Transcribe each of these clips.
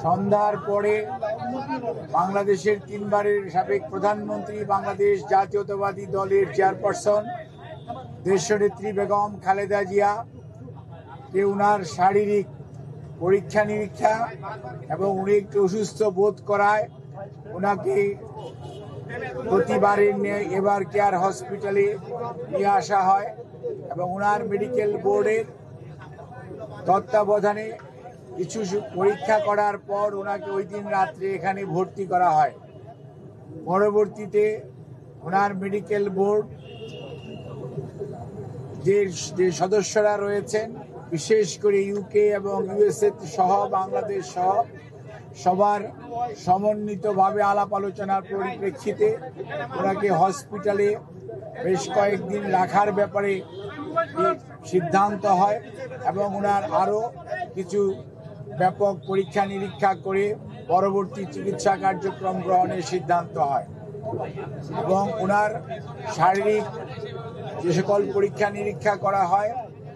সন্ধ্যার পরে বাংলাদেশের তিনবারের সাবেক প্রধানমন্ত্রী, বাংলাদেশ জাতীয়তাবাদী দলের চেয়ারপারসন দেশনেত্রী বেগম খালেদা জিয়া কে উনার শারীরিক পরীক্ষা নিরীক্ষা এবং উনি একটু অসুস্থ বোধ করায় ওনাকে প্রতিবারের নিয়ে এভার কেয়ার হসপিটালে নিয়ে আসা হয় এবং ওনার মেডিকেল বোর্ডের তত্ত্বাবধানে কিছু পরীক্ষা করার পর ওনাকে ওই দিন রাত্রে এখানে ভর্তি করা হয়। পরবর্তীতে ওনার মেডিকেল বোর্ড যে সদস্যরা রয়েছেন, বিশেষ করে ইউকে এবং ইউএসএ সহ বাংলাদেশ সহ সবার সমন্বিতভাবে আলাপ আলোচনার পরিপ্রেক্ষিতে ওনাকে হসপিটালে বেশ কয়েকদিন রাখার ব্যাপারে সিদ্ধান্ত হয় এবং ওনার আরও কিছু ব্যাপক পরীক্ষা নিরীক্ষা করে পরবর্তী চিকিৎসা কার্যক্রম গ্রহণের সিদ্ধান্ত হয় এবং ওনার শারীরিক যে সকল পরীক্ষা নিরীক্ষা করা হয়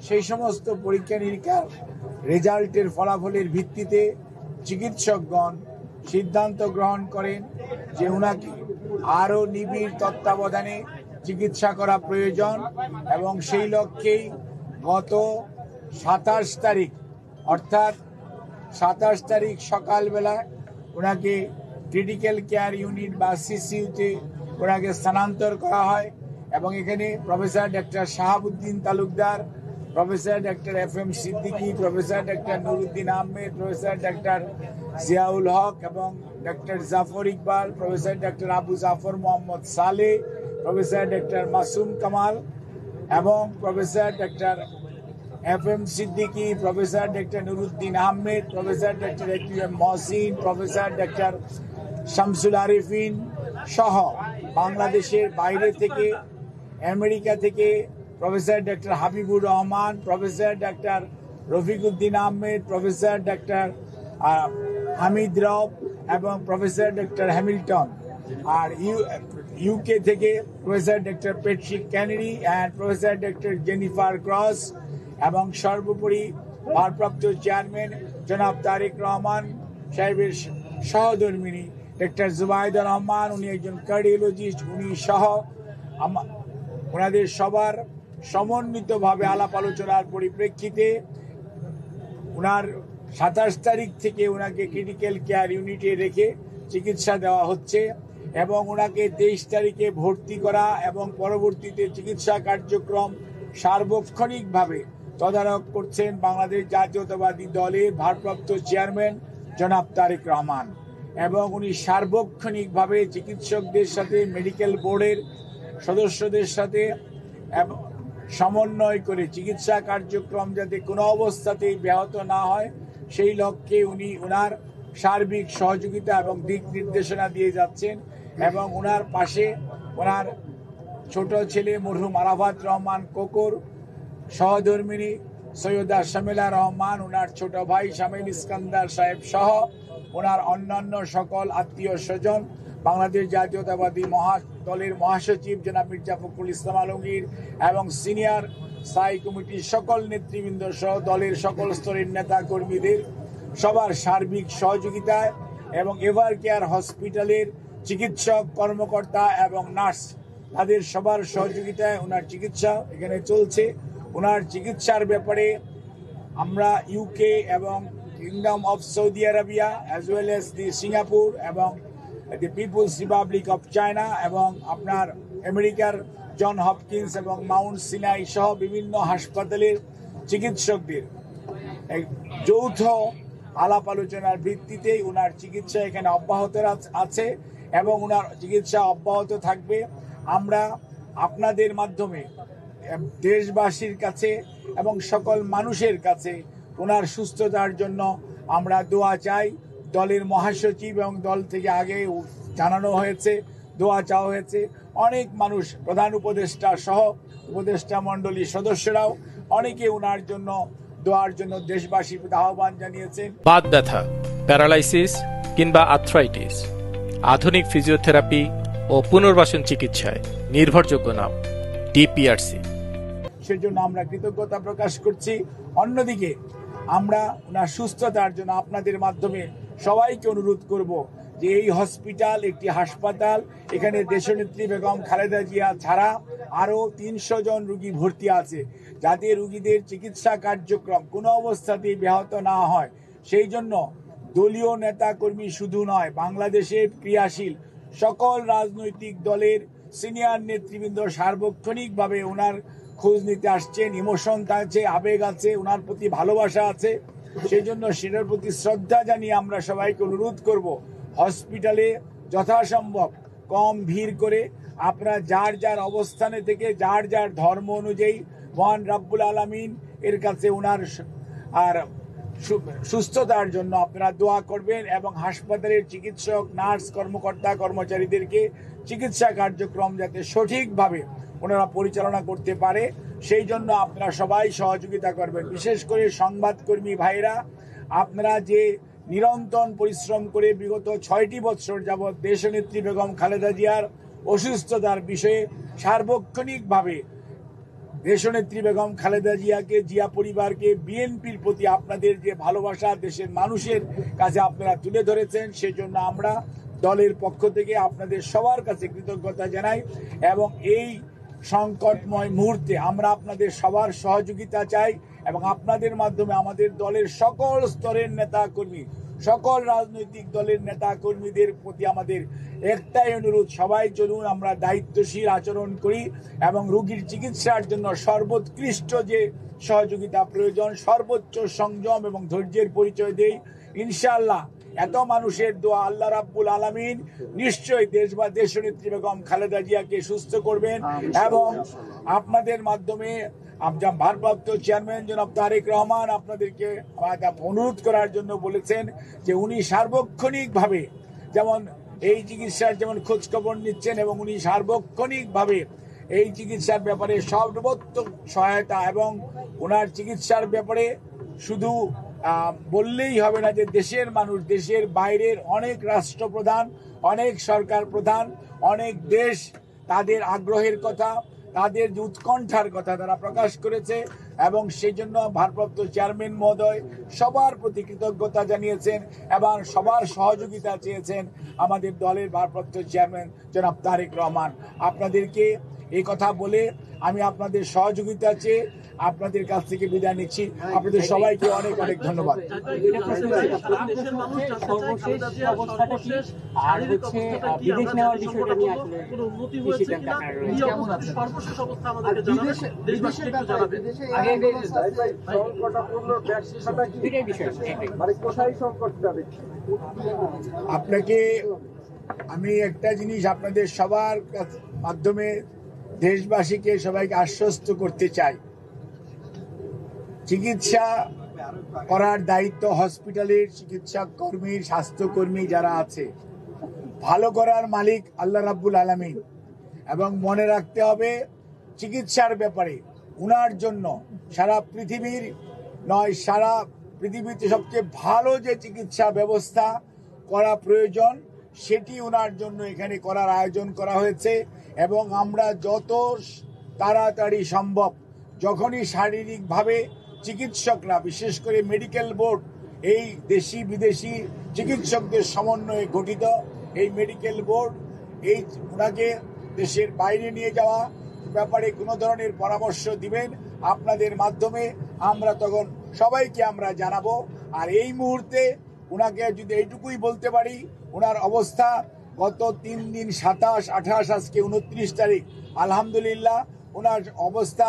সেই সমস্ত পরীক্ষা নিরীক্ষার রেজাল্টের ফলাফলের ভিত্তিতে চিকিৎসকগণ সিদ্ধান্ত গ্রহণ করেন যে ওনাকে আরও নিবিড় তত্ত্বাবধানে চিকিৎসা করা প্রয়োজন এবং সেই লক্ষ্যেই গত 27 তারিখ অর্থাৎ 27 তারিখ সকালবেলায় ওনাকে ক্রিটিক্যাল কেয়ার ইউনিট বা সিসিইউতে ওনাকে স্থানান্তর করা হয় এবং এখানে professor doctor Shahabuddin Talukdar, professor doctor FM Siddiqui, professor doctor Nuruddin Ahmed, professor doctor Ziaul Haque এবং doctor Zafar Iqbal, professor doctor Abu Jafar Mohammad Saleh, professor doctor Masum Kamal এবং professor doctor FM Siddiqui, professor doctor Nuruddin Ahmed, professor doctor AQM Mohsin, professor doctor Shamsul Arefin সহ বাংলাদেশের বাইরে থেকে, আমেরিকা থেকে professor doctor Habibur Rahman, professor doctor Rafiquddin Ahmed, professor doctor Hamid Rab এবং professor doctor Hamilton, আর UK থেকে professor doctor Patrick Kennedy and professor doctor Jennifer cross এবং সর্বোপরি ভারপ্রাপ্ত চেয়ারম্যান জনাব তারেক রহমান সাহেবের সহধর্মিনী ডক্টর জুবাইদা রহমান, উনি একজন কার্ডিওলজিস্ট, উনি সহ ওনাদের সবার সমন্বিতভাবে আলাপ আলোচনার পরিপ্রেক্ষিতে ওনার 27 তারিখ থেকে ওনাকে ক্রিটিক্যাল কেয়ার ইউনিটে রেখে চিকিৎসা দেওয়া হচ্ছে এবং ওনাকে 23 তারিখে ভর্তি করা এবং পরবর্তীতে চিকিৎসা কার্যক্রম সার্বক্ষণিকভাবে তদারক করছেন বাংলাদেশ জাতীয়তাবাদী দলের ভারপ্রাপ্ত চেয়ারম্যান জনাব তারেক রহমান এবং উনি সার্বক্ষণিকভাবে চিকিৎসকদের সাথে, মেডিকেল বোর্ডের সদস্যদের সাথে সমন্বয় করে চিকিৎসা কার্যক্রম যাতে কোনো অবস্থাতেই ব্যাহত না হয় সেই লক্ষ্যে উনি ওনার সার্বিক সহযোগিতা এবং দিক নির্দেশনা দিয়ে যাচ্ছেন এবং ওনার পাশে ওনার ছোট ছেলে মরহুম আরাফাত রহমান কোকর, সহধর্মিনী সৈয়দা শামিলা রহমান, ওনার ছোট ভাই শামিল ইস্কান্দার সাহেব সহ ওনার অন্যান্য সকল আত্মীয় স্বজন, বাংলাদেশ জাতীয়তাবাদী দলের মহাসচিব জনাব মির্জা ফখরুল ইসলাম আলমগীর এবং সিনিয়র স্থায়ী কমিটির সকল নেতৃবৃন্দ সহ দলের সকল স্তরের নেতা কর্মীদের সবার সার্বিক সহযোগিতায় এবং এভার কেয়ার হসপিটালের চিকিৎসক, কর্মকর্তা এবং নার্স তাদের সবার সহযোগিতায় ওনার চিকিৎসা এখানে চলছে। ওনার চিকিৎসার ব্যাপারে আমরা ইউকে এবং kingdom of Saudi Arabia as well as the Singapore এবং দি পিপলস রিপাবলিক অফ চায়না এবং আপনার আমেরিকার জন হপকিন্স এবং মাউন্ট সিনাই সহ বিভিন্ন হাসপাতালের চিকিৎসকদের যৌথ আলাপ আলোচনার ভিত্তিতে ওনার চিকিৎসা এখানে অব্যাহত আছে এবং ওনার চিকিৎসা অব্যাহত থাকবে। আমরা আপনাদের মাধ্যমে দেশবাসীর কাছে এবং সকল মানুষের কাছে ওনার সুস্থতার জন্য আমরা দোয়া চাই। দলের মহাসচিব এবং দল থেকে আগে জানানো হয়েছে, দোয়া চাওয়া হয়েছে। অনেক মানুষ, প্রধান উপদেষ্টা সহ উপদেষ্টা মণ্ডলীর সদস্যরাও অনেকে ওনার জন্য দোয়ার জন্য দেশবাসীর প্রতি আহ্বান জানিয়েছেন। বাত ব্যথা, প্যারালাইসিস কিংবা আর্থ্রাইটিস, আধুনিক ফিজিওথেরাপি ও পুনর্বাসন চিকিৎসায় নির্ভরযোগ্য নাম DPRC। সেজন্য আমরা কৃতজ্ঞতা প্রকাশ করছি। অন্যদিকে আমরা ওনার সুস্থতার জন্য আপনাদের মাধ্যমে সবাইকে অনুরোধ করব যে এই হসপিটাল একটি হাসপাতাল, এখানে দেশনেত্রী বেগম খালেদা জিয়া ছাড়া আরো 300 জন রোগী ভর্তি আছে, যাতে রোগীদের চিকিৎসা কার্যক্রম কোনো অবস্থাতেই ব্যাহত না হয়। সেই জন্য দলীয় নেতা কর্মী শুধু নয়, বাংলাদেশের ক্রিয়াশীল সকল রাজনৈতিক দলের সিনিয়র নেতৃবৃন্দ সার্বক্ষণিকভাবে ওনার খোঁজ নিতে আসছেন। ইমোশন আছে, আবেগ আছে, ওনার প্রতি ভালোবাসা আছে। সেই জন্য সেটার প্রতি শ্রদ্ধা জানিয়ে আমরা সবাইকে অনুরোধ করব, হসপিটালে যথাসম্ভব কম ভিড় করে আপনারা যার যার অবস্থানে থেকে যার যার ধর্ম অনুযায়ী মহান রাব্বুল আলামিন এর কাছে ওনার আর সুস্থতার জন্য আপনারা দোয়া করবেন এবং হাসপাতালের চিকিৎসক, নার্স, কর্মকর্তা, কর্মচারীদেরকে চিকিৎসা কার্যক্রম যাতে সঠিকভাবে ওনারা পরিচালনা করতে পারে সেই জন্য আপনারা সবাই সহযোগিতা করবেন। বিশেষ করে সংবাদকর্মী ভাইরা, আপনারা যে নিরন্তর পরিশ্রম করে বিগত 6টি বছর যাবৎ দেশনেত্রী বেগম খালেদা জিয়ার অসুস্থতার বিষয়ে সার্বক্ষণিকভাবে দেশনেত্রী বেগম খালেদা জিয়াকে, জিয়া পরিবারকে, বিএনপির প্রতি আপনাদের যে ভালোবাসা দেশের মানুষের কাছে আপনারা তুলে ধরেছেন, সেজন্য আমরা দলের পক্ষ থেকে আপনাদের সবার কাছে কৃতজ্ঞতা জানাই এবং এই সংকটময় মুহূর্তে আমরা আপনাদের সবার সহযোগিতা চাই এবং আপনাদের মাধ্যমে আমাদের দলের সকল স্তরের নেতা কর্মী, সকল রাজনৈতিক দলের নেতা কর্মীদের প্রতি আমাদের একটাই অনুরোধ, সবাই চলুন আমরা দায়িত্বশীল আচরণ করি এবং রোগীর চিকিৎসার জন্য সর্বোৎকৃষ্ট যে সহযোগিতা প্রয়োজন সর্বোচ্চ সংযম এবং ধৈর্যের পরিচয় দেই। ইনশাআল্লাহ এত মানুষের দোয়া, আল্লাহ রাব্বুল আলামিন নিশ্চয়ই দেশনেত্রী বেগম খালেদা জিয়াকে সুস্থ করবেন এবং আপনাদের মাধ্যমে ভারপ্রাপ্ত চেয়ারম্যান জনাব তারেক রহমান আপনাদেরকে অনুরোধ করার জন্য বলেছেন যে উনি সার্বক্ষণিকভাবে যেমন এই চিকিৎসার যেমন খোঁজ খবর নিচ্ছেন এবং উনি সার্বক্ষণিকভাবে এই চিকিৎসার ব্যাপারে সর্বোত্তম সহায়তা এবং ওনার চিকিৎসার ব্যাপারে শুধু বললেই হবে না যে দেশের মানুষ, দেশের বাইরের অনেক রাষ্ট্রপ্রধান, অনেক সরকার প্রধান, অনেক দেশ তাদের আগ্রহের কথা, তাদের যে উৎকণ্ঠার কথা তারা প্রকাশ করেছে এবং সেই জন্য ভারপ্রাপ্ত চেয়ারম্যান মহোদয় সবার প্রতি কৃতজ্ঞতা জানিয়েছেন এবং সবার সহযোগিতা চেয়েছেন আমাদের দলের ভারপ্রাপ্ত চেয়ারম্যান জনাব তারেক রহমান। আপনাদেরকে এই কথা বলে আমি আপনাদের সহযোগিতা চেয়ে আপনাদের কাছ থেকে বিদায় নিচ্ছি। আপনাদের সবাইকে অনেক অনেক ধন্যবাদ। আপনাকে আমি একটা জিনিস আপনাদের সবার মাধ্যমে দেশবাসীকে সবাইকে আশ্বস্ত করতে চাই, চিকিৎসা করার দায়িত্ব হসপিটালের চিকিৎসা কর্মী, স্বাস্থ্যকর্মী যারা আছে, ভালো করার মালিক আল্লাহ রাব্বুল আলামিন। এবং মনে রাখতে হবে চিকিৎসার ব্যাপারে উনার জন্য সারা পৃথিবীর নয়, সারা পৃথিবীতে সবচেয়ে ভালো যে চিকিৎসা ব্যবস্থা করা প্রয়োজন সেটি উনার জন্য এখানে করার আয়োজন করা হয়েছে এবং আমরা যত তাড়াতাড়ি সম্ভব, যখনই শারীরিকভাবে চিকিৎসকরা, বিশেষ করে মেডিকেল বোর্ড, এই দেশি বিদেশি চিকিৎসকদের সমন্বয়ে গঠিত এই মেডিকেল বোর্ড এই ওনাকে দেশের বাইরে নিয়ে যাওয়া ব্যাপারে কোনো ধরনের পরামর্শ দিবেন আপনাদের মাধ্যমে, আমরা তখন সবাইকে আমরা জানাবো। আর এই মুহূর্তে ওনাকে যদি এইটুকুই বলতে পারি, ওনার অবস্থা গত 3 দিন 27, 28, আজকে 29 তারিখ, আলহামদুলিল্লাহ ওনার অবস্থা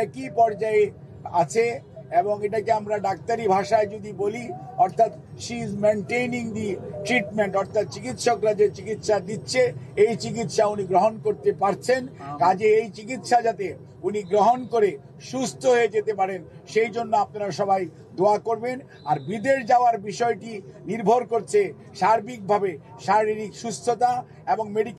একই পর্যায়ে আছে এবং এটাকে আমরা ডাক্তারি ভাষায় যদি বলি অর্থাৎ শি ইজ মেনটেইনিং দি ট্রিটমেন্ট, অর্থাৎ চিকিৎসকরা যে চিকিৎসা দিচ্ছে এই চিকিৎসা উনি গ্রহণ করতে পারছেন। কাজে এই চিকিৎসা যাতে উনি গ্রহণ করে সুস্থ হয়ে যেতে পারেন সেই জন্য আপনারা সবাই দোয়া করবেন। আর বিদেশ যাওয়ার বিষয়টি নির্ভর করছে সার্বিকভাবে শারীরিক সুস্থতা এবং মেডিকেল